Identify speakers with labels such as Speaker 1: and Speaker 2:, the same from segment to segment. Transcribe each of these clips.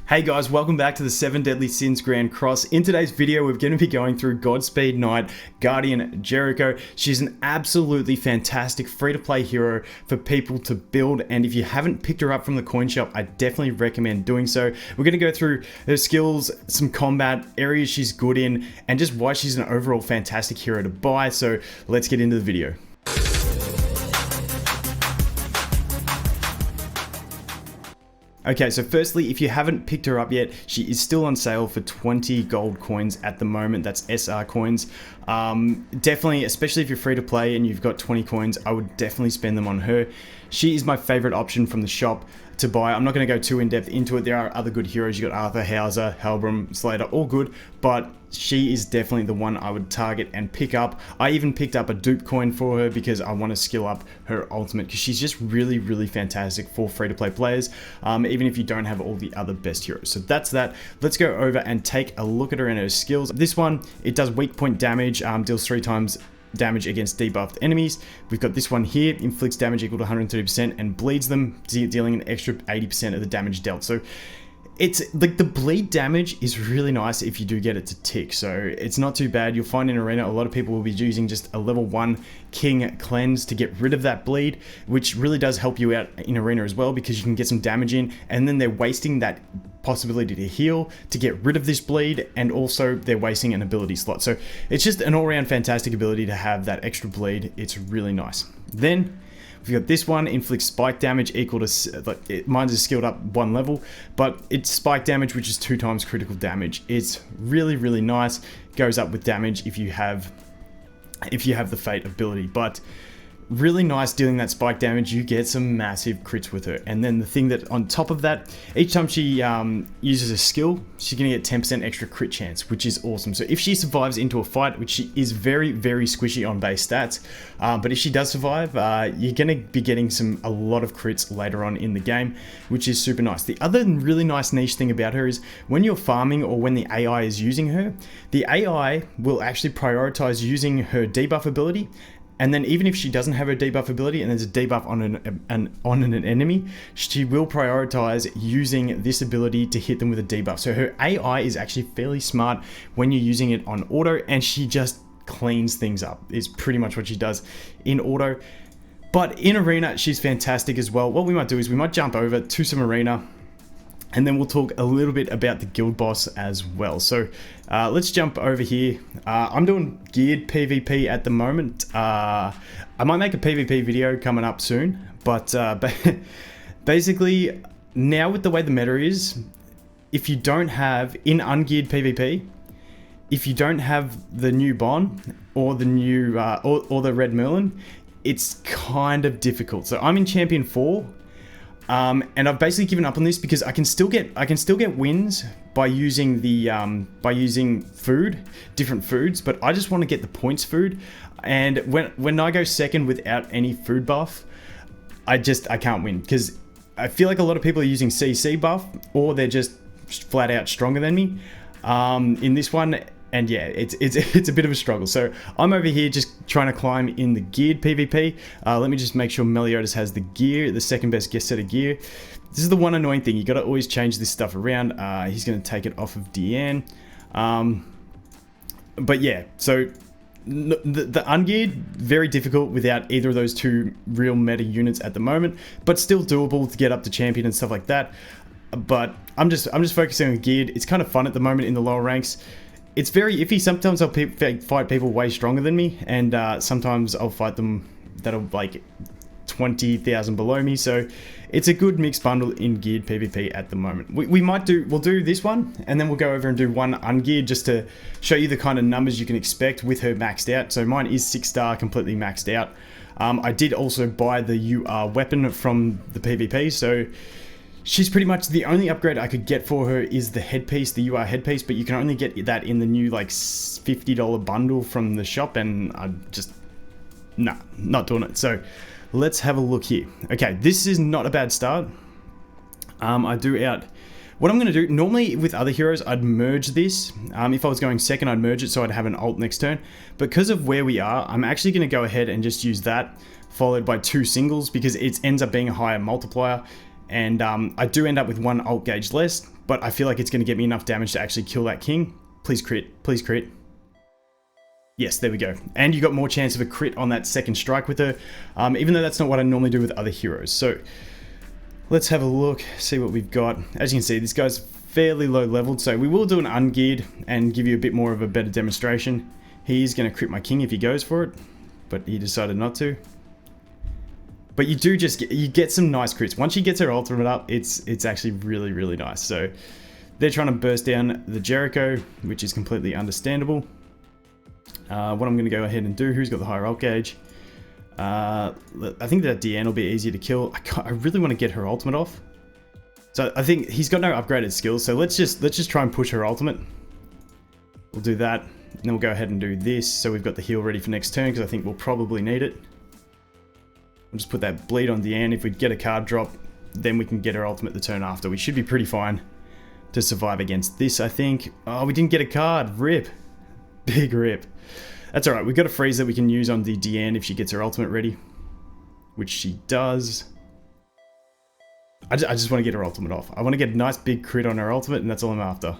Speaker 1: Hey guys, welcome back to the 7 Deadly Sins Grand Cross. In today's video, we're going to be going through Godspeed Knight Guardian Jericho. She's an absolutely fantastic free-to-play hero for people to build, and if you haven't picked her up from the coin shop, I definitely recommend doing so. We're going to go through her skills, some combat, areas she's good in, and just why she's an overall fantastic hero to buy, so let's get into the video. Okay, so firstly, if you haven't picked her up yet, she is still on sale for 20 gold coins at the moment. That's SR coins. Definitely, especially if you're free to play and you've got 20 coins, I would definitely spend them on her. She is my favorite option from the shop to buy. I'm not going to go too in depth into it. There are other good heroes. You got Arthur, Hauser, Halbram, Slater, all good, but she is definitely the one I would target and pick up. I even picked up a dupe coin for her because I want to skill up her ultimate because she's just really, really fantastic for free-to-play players, even if you don't have all the other best heroes. So that's that. Let's go over and take a look at her and her skills. This one, it does weak point damage, deals 3 times damage against debuffed enemies. We've got this one here, inflicts damage equal to 130% and bleeds them, dealing an extra 80% of the damage dealt. So it's like the bleed damage is really nice if you do get it to tick, so it's not too bad. You'll find in arena a lot of people will be using just a level 1 king cleanse to get rid of that bleed, which really does help you out in arena as well because you can get some damage in, and then they're wasting that possibility to heal to get rid of this bleed, and also they're wasting an ability slot. So it's just an all-round fantastic ability to have that extra bleed. It's really nice. Then we've got this one, inflicts spike damage equal to, mine is skilled up 1 level, but it's spike damage, which is 2 times critical damage. It's really, really nice. Goes up with damage if you have the Fate ability, but really nice dealing that spike damage. You get some massive crits with her. And then the thing that on top of that, each time she uses a skill, she's gonna get 10% extra crit chance, which is awesome. So if she survives into a fight, which she is very, very squishy on base stats, but if she does survive, you're gonna be getting a lot of crits later on in the game, which is super nice. The other really nice niche thing about her is when you're farming or when the AI is using her, the AI will actually prioritize using her debuff ability. And then even if she doesn't have her debuff ability and there's a debuff on an enemy, she will prioritize using this ability to hit them with a debuff. So her AI is actually fairly smart when you're using it on auto, and she just cleans things up, is pretty much what she does in auto. But in arena, she's fantastic as well. What we might do is we might jump over to some arena, and then we'll talk a little bit about the guild boss as well. So let's jump over here. I'm doing geared PvP at the moment. I might make a PvP video coming up soon, but basically now with the way the meta is, if you don't have, in ungeared PvP, if you don't have the new Bond or the new or the Red Merlin, it's kind of difficult. So I'm in Champion 4. And I've basically given up on this because I can still get wins by using the different foods, but I just want to get the points food. And when I go second without any food buff, I can't win because I feel like a lot of people are using CC buff or they're just flat out stronger than me in this one. And yeah, it's a bit of a struggle. So I'm over here just trying to climb in the geared PvP. Let me just make sure Meliodas has the gear, the second best guest set of gear. This is the one annoying thing. You got to always change this stuff around. He's going to take it off of Deanne. But yeah, so the ungeared, very difficult without either of those 2 real meta units at the moment, but still doable to get up to champion and stuff like that. But I'm just focusing on geared. It's kind of fun at the moment in the lower ranks. It's very iffy. Sometimes I'll fight people way stronger than me, and sometimes I'll fight them that are like 20,000 below me. So it's a good mixed bundle in geared PvP at the moment. We'll do this one, and then we'll go over and do one ungeared just to show you the kind of numbers you can expect with her maxed out. So mine is 6-star, completely maxed out. I did also buy the UR weapon from the PvP, so she's pretty much the only upgrade I could get for her is the headpiece, the UR headpiece, but you can only get that in the new like $50 bundle from the shop, and I'm just, not doing it. So let's have a look here. Okay, this is not a bad start. What I'm going to do, normally with other heroes, I'd merge this. If I was going second, I'd merge it so I'd have an ult next turn. Because of where we are, I'm actually going to go ahead and just use that, followed by 2 singles, because it ends up being a higher multiplier. And I do end up with 1 alt gauge less, but I feel like it's going to get me enough damage to actually kill that king. Please crit. Please crit. Yes, there we go. And you got more chance of a crit on that second strike with her, even though that's not what I normally do with other heroes. So let's have a look, see what we've got. As you can see, this guy's fairly low leveled, so we will do an ungeared and give you a bit more of a better demonstration. He's going to crit my king if he goes for it, but he decided not to. But you do just get some nice crits. Once she gets her ultimate up, it's actually really, really nice. So they're trying to burst down the Jericho, which is completely understandable. What I'm going to go ahead and do, who's got the higher ult gauge? I think that Deanne will be easier to kill. I really want to get her ultimate off. So I think he's got no upgraded skills, so let's just try and push her ultimate. We'll do that, and then we'll go ahead and do this, so we've got the heal ready for next turn, because I think we'll probably need it. We'll just put that bleed on Deanne. If we get a card drop, then we can get her ultimate the turn after. We should be pretty fine to survive against this, I think. Oh, we didn't get a card. Rip. Big rip. That's alright, we've got a freeze that we can use on the Deanne if she gets her ultimate ready. Which she does. I just want to get her ultimate off. I want to get a nice big crit on her ultimate, and that's all I'm after.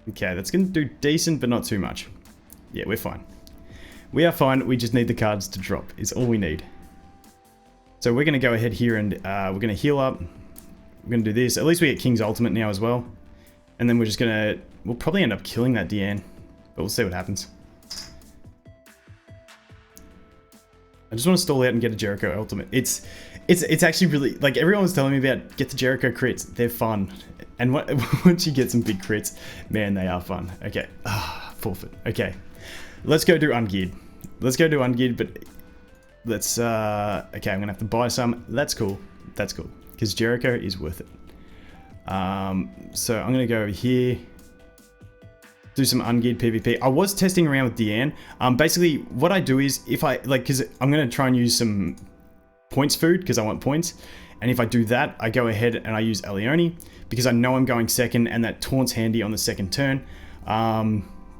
Speaker 1: Okay, that's going to do decent, but not too much. Yeah, we're fine. We are fine, we just need the cards to drop, is all we need. So we're going to go ahead here and we're going to heal up. We're going to do this. At least we get King's ultimate now as well. And then we're just going to... We'll probably end up killing that Deanne, but we'll see what happens. I just want to stall out and get a Jericho ultimate. It's actually really... Like, everyone was telling me about get the Jericho crits. They're fun. And once you get some big crits, man, they are fun. Okay. Forfeit. Okay. Let's go do ungeared. Let's go do ungeared, but let's... Okay, I'm going to have to buy some. That's cool. That's cool. Because Jericho is worth it. So I'm going to go over here. Do some ungeared PvP. I was testing around with Deanne. Basically, what I do is, if I, like, because I'm going to try and use some points food, because I want points. And if I do that, I go ahead and I use Elione, because I know I'm going second, and that taunt's handy on the second turn.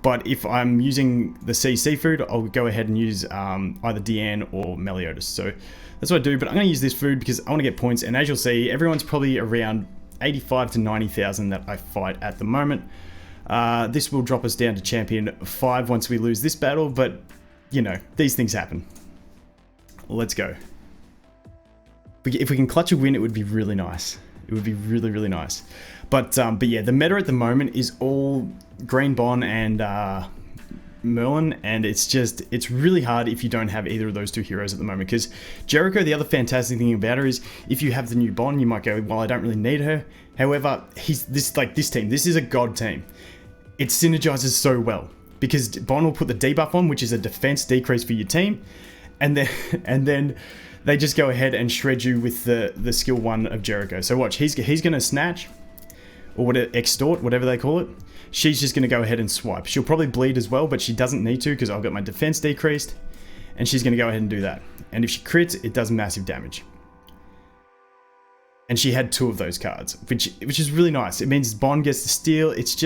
Speaker 1: But if I'm using the CC food, I'll go ahead and use either Deanne or Meliodas. So that's what I do, but I'm going to use this food because I want to get points. And as you'll see, everyone's probably around 85 to 90,000 that I fight at the moment. This will drop us down to champion 5 once we lose this battle, but you know, these things happen. Let's go. If we can clutch a win, it would be really nice. It would be really, really nice. But yeah, the meta at the moment is all Green Bon and Merlin, and it's really hard if you don't have either of those two heroes at the moment, because Jericho, the other fantastic thing about her is if you have the new Bon, you might go, well, I don't really need her. However, this team, this is a god team. It synergizes so well, because Bon will put the debuff on, which is a defense decrease for your team, and then they just go ahead and shred you with the skill 1 of Jericho. So watch, he's gonna snatch, or whatever, extort, whatever they call it. She's just going to go ahead and swipe. She'll probably bleed as well, but she doesn't need to because I've got my defense decreased. And she's going to go ahead and do that. And if she crits, it does massive damage. And she had 2 of those cards, which is really nice. It means Bond gets to steal. It's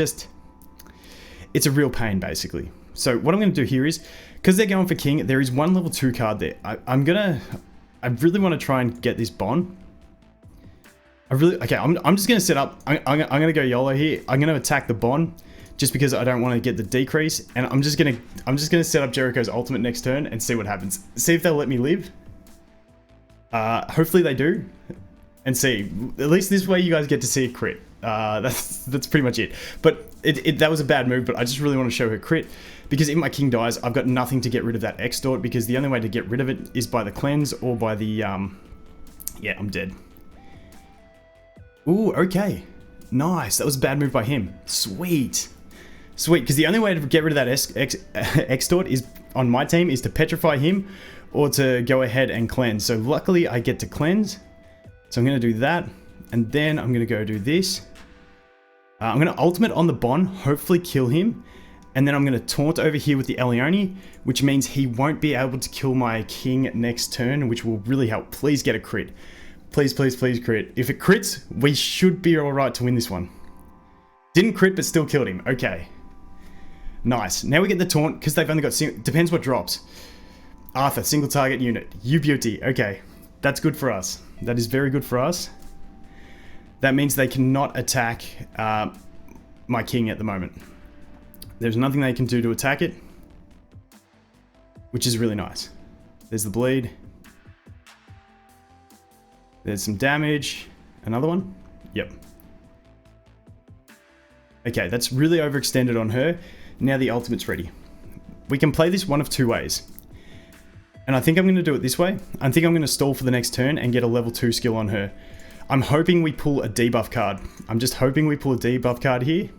Speaker 1: a real pain, basically. So what I'm going to do here is, because they're going for King, there is 1 level 2 card there. I really want to try and get this Bond. Okay, I'm just going to set up, I'm going to go YOLO here. I'm going to attack the Bond just because I don't want to get the decrease. And I'm just going to set up Jericho's ultimate next turn and see what happens. See if they'll let me live. Hopefully they do. And see, at least this way you guys get to see a crit. That's pretty much it. But that was a bad move, but I just really want to show her crit. Because if my king dies, I've got nothing to get rid of that extort, because the only way to get rid of it is by the cleanse or by the, yeah, I'm dead. Ooh, okay. Nice. That was a bad move by him. Sweet. Sweet, because the only way to get rid of that extort is on my team is to petrify him or to go ahead and cleanse. So luckily I get to cleanse. So I'm going to do that. And then I'm going to go do this. I'm going to ultimate on the Bon, hopefully kill him. And then I'm going to taunt over here with the Elione, which means he won't be able to kill my king next turn, which will really help. Please get a crit. Please, please, please crit. If it crits, we should be alright to win this one. Didn't crit, but still killed him. Okay. Nice. Now we get the taunt, because they've only got... Depends what drops. Arthur, single target unit. You beauty. Okay. That's good for us. That is very good for us. That means they cannot attack my king at the moment. There's nothing they can do to attack it, which is really nice. There's the bleed. There's some damage. Another one? Yep. Okay, that's really overextended on her. Now the ultimate's ready. We can play this one of two ways. And I think I'm going to do it this way. I think I'm going to stall for the next turn and get a level 2 skill on her. I'm hoping we pull a debuff card. I'm just hoping we pull a debuff card here,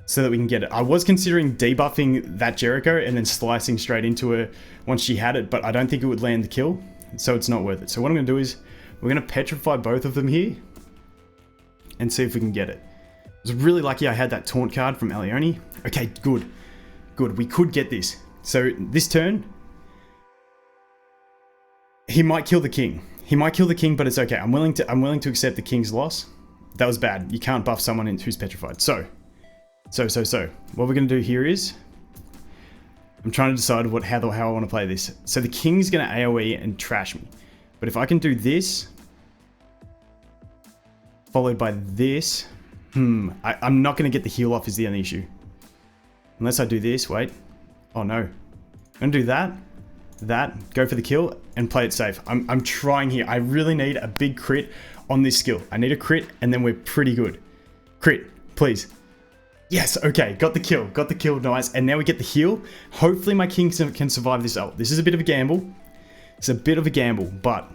Speaker 1: so that we can get it. I was considering debuffing that Jericho and then slicing straight into her once she had it, but I don't think it would land the kill, so it's not worth it. So what I'm going to do is, we're going to petrify both of them here and see if we can get it. I was really lucky I had that taunt card from Alioni. Okay, good. Good, we could get this. So this turn, he might kill the king. He might kill the king, but it's okay. I'm willing to accept the king's loss. That was bad. You can't buff someone who's petrified. So what we're going to do here is, I'm trying to decide how I want to play this. So the king's going to AoE and trash me. But if I can do this, followed by this, I'm not going to get the heal off is the only issue. Unless I do this, wait. Oh no. I'm going to do that, go for the kill, and play it safe. I'm trying here. I really need a big crit on this skill. I need a crit, and then we're pretty good. Crit, please. Yes, okay, got the kill, nice. And now we get the heal. Hopefully my king can survive this ult. This is a bit of a gamble. It's a bit of a gamble, but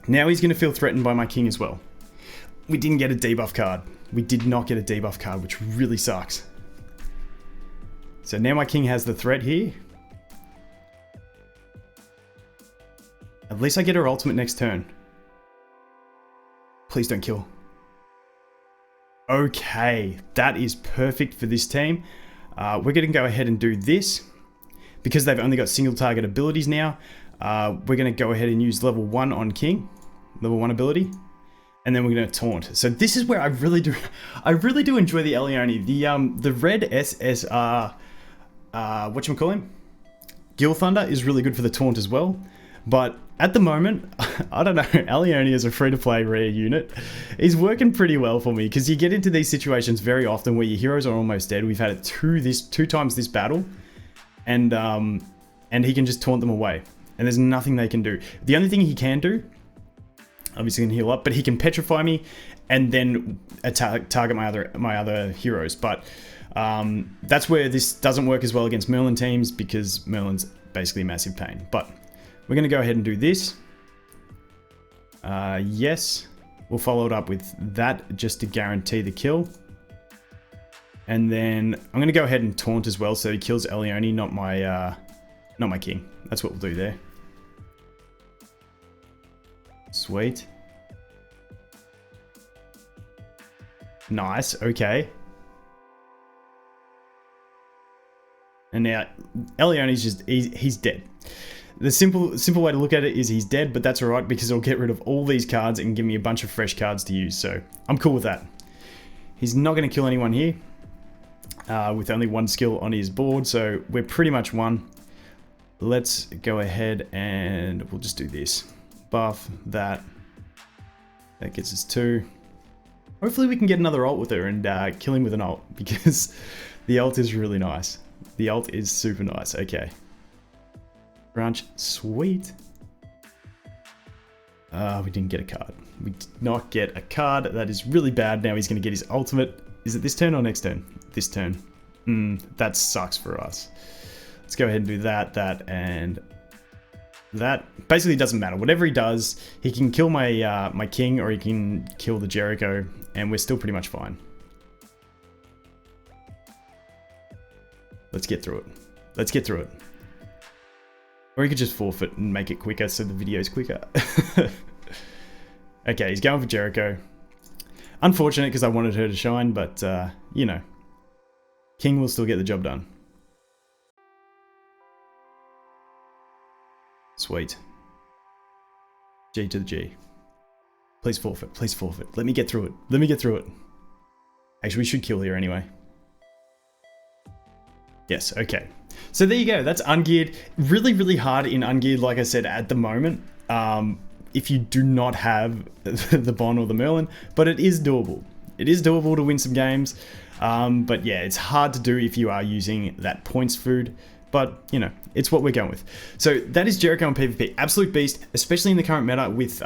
Speaker 1: now he's going to feel threatened by my king as well. We didn't get a debuff card. We did not get a debuff card, which really sucks. So now my king has the threat here. At least I get her ultimate next turn. Please don't kill. Okay, that is perfect for this team. We're going to go ahead and do this. Because they've only got single target abilities now, we're going to go ahead and use level 1 on king. Level 1 ability. And then we're going to taunt. So this is where I really do enjoy the Alioni. The red SSR, whatchamacallit? Gil Thunder is really good for the taunt as well. But at the moment, I don't know, Alioni is a free-to-play rare unit. He's working pretty well for me, because you get into these situations very often where your heroes are almost dead. We've had it two times this battle, and he can just taunt them away. And there's nothing they can do. The only thing he can do, obviously he can heal up, but he can petrify me and then target my other heroes. But that's where this doesn't work as well against Merlin teams, because Merlin's basically a massive pain. But we're going to go ahead and do this. Yes. We'll follow it up with that just to guarantee the kill. And then I'm going to go ahead and taunt as well, so he kills Alioni, not my king. That's what we'll do there. Sweet. Nice. Okay. And now Alioni's just he's dead. The simple way to look at it is he's dead, but that's alright, because it'll get rid of all these cards and give me a bunch of fresh cards to use, so I'm cool with that. He's not going to kill anyone here, with only one skill on his board, so we're pretty much won. Let's go ahead and we'll just do this. Buff that. That gets us 2. Hopefully we can get another ult with her and kill him with an ult, because the ult is really nice. The ult is super nice. Okay. Branch, sweet. We didn't get a card. We did not get a card. That is really bad. Now he's going to get his ultimate. Is it this turn or next turn? This turn. That sucks for us. Let's go ahead and do that, and that. Basically, it doesn't matter. Whatever he does, he can kill my my king, or he can kill the Jericho, and we're still pretty much fine. Let's get through it. Let's get through it. Or you could just forfeit and make it quicker so the video's quicker. Okay, he's going for Jericho. Unfortunate, because I wanted her to shine, but, you know. King will still get the job done. Sweet. G to the G. Please forfeit. Please forfeit. Let me get through it. Let me get through it. Actually, we should kill here anyway. Yes, okay. So there you go. That's Ungeared. Really, really hard in Ungeared, like I said, at the moment. if you do not have the Bon or the Merlin, but it is doable. It is doable to win some games, but yeah, it's hard to do if you are using that points food. But, you know, it's what we're going with. So that is Jericho on PvP. Absolute beast, especially in the current meta with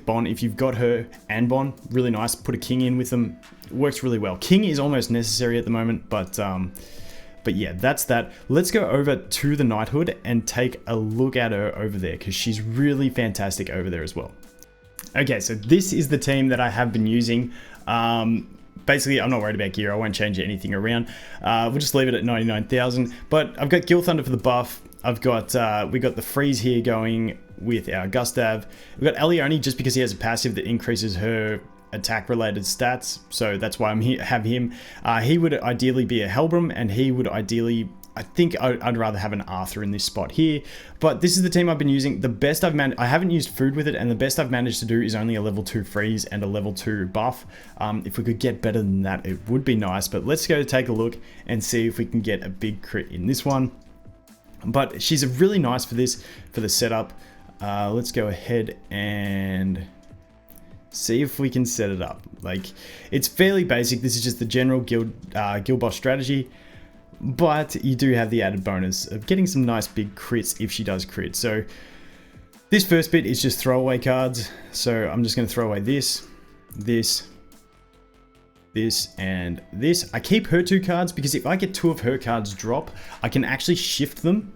Speaker 1: Bon. If you've got her and Bon, really nice. Put a king in with them. It works really well. King is almost necessary at the moment, but yeah, that's that. Let's go over to the Knighthood and take a look at her over there, because she's really fantastic over there as well. Okay, so this is the team that I have been using. Basically, I'm not worried about gear. I won't change anything around. We'll just leave it at 99,000. But I've got Gil Thunder for the buff. I've got we got the freeze here going with our Gustav. We've got Alioni just because he has a passive that increases her attack-related stats. So that's why I'm here. Have him. He would ideally be a Helbram, and he would ideally. I think I'd rather have an Arthur in this spot here, but this is the team I've been using. The best I've managed, I haven't used food with it, and the best I've managed to do is only a level 2 freeze and a level 2 buff. If we could get better than that, it would be nice, but let's go take a look and see if we can get a big crit in this one. But she's really nice for this, for the setup. Let's go ahead and see if we can set it up. Like, it's fairly basic. This is just the general guild boss strategy. But you do have the added bonus of getting some nice big crits if she does crit. So this first bit is just throwaway cards. So I'm just going to throw away this, and this. I keep her 2 cards because if I get 2 of her cards drop, I can actually shift them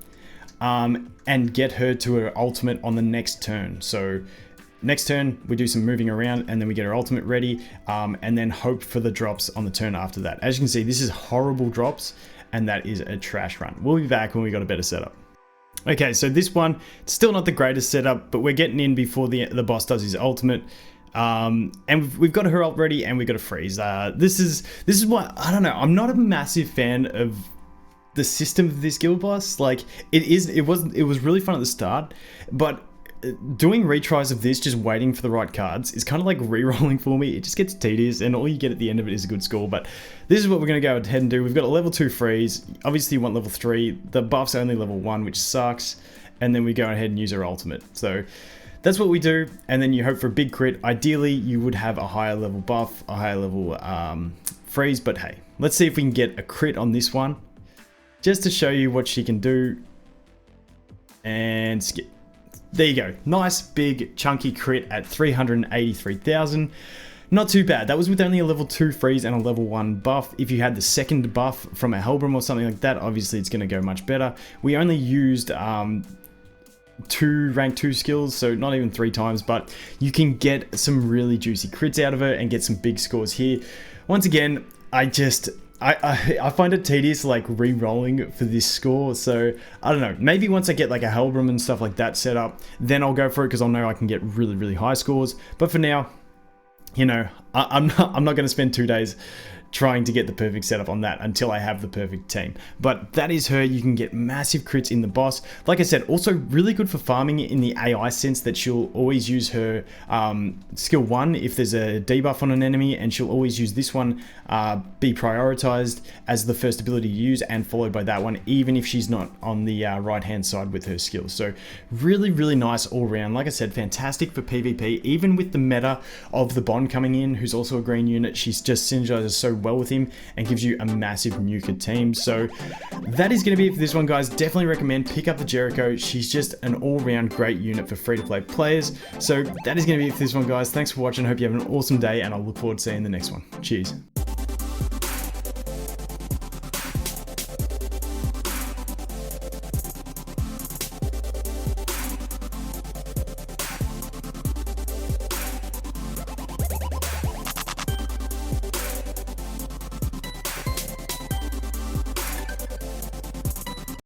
Speaker 1: and get her to her ultimate on the next turn. So next turn, we do some moving around, and then we get our ultimate ready, and then hope for the drops on the turn after that. As you can see, this is horrible drops, and that is a trash run. We'll be back when we got a better setup. Okay, so this one, still not the greatest setup, but we're getting in before the boss does his ultimate. And we've got her ult ready, and we've got a freeze. This is why, I don't know, I'm not a massive fan of the system of this guild boss. Like, it was really fun at the start, but doing retries of this, just waiting for the right cards, is kind of like re-rolling for me. It just gets tedious, and all you get at the end of it is a good score. But this is what we're going to go ahead and do. We've got a level 2 freeze. Obviously, you want level 3. The buff's only level 1, which sucks. And then we go ahead and use our ultimate. So that's what we do. And then you hope for a big crit. Ideally, you would have a higher level buff, a higher level freeze. But hey, let's see if we can get a crit on this one, just to show you what she can do. And skip. There you go. Nice, big, chunky crit at 383,000. Not too bad. That was with only a level 2 freeze and a level 1 buff. If you had the second buff from a Helbram or something like that, obviously it's going to go much better. We only used 2 rank 2 skills, so not even 3 times, but you can get some really juicy crits out of her and get some big scores here. Once again, I find it tedious, like, re-rolling for this score. So I don't know, maybe once I get like a Helbram and stuff like that set up, then I'll go for it, because I'll know I can get really, really high scores. But for now, you know, I'm not going to spend 2 days trying to get the perfect setup on that until I have the perfect team. But that is her. You can get massive crits in the boss. Like I said, also really good for farming in the AI sense that she'll always use her skill 1 if there's a debuff on an enemy, and she'll always use this one, be prioritized as the first ability to use, and followed by that one, even if she's not on the right hand side with her skills. So really, really nice all around. Like I said, fantastic for PvP, even with the meta of the Bond coming in, who's also a green unit. She's just synergizes so well with him and gives you a massive nuker team. So that is going to be it for this one, guys. Definitely recommend pick up the Jericho. She's just an all-round great unit for free-to-play players. So that is going to be it for this one, guys. Thanks for watching. I hope you have an awesome day, and I'll look forward to seeing you in the next one. Cheers.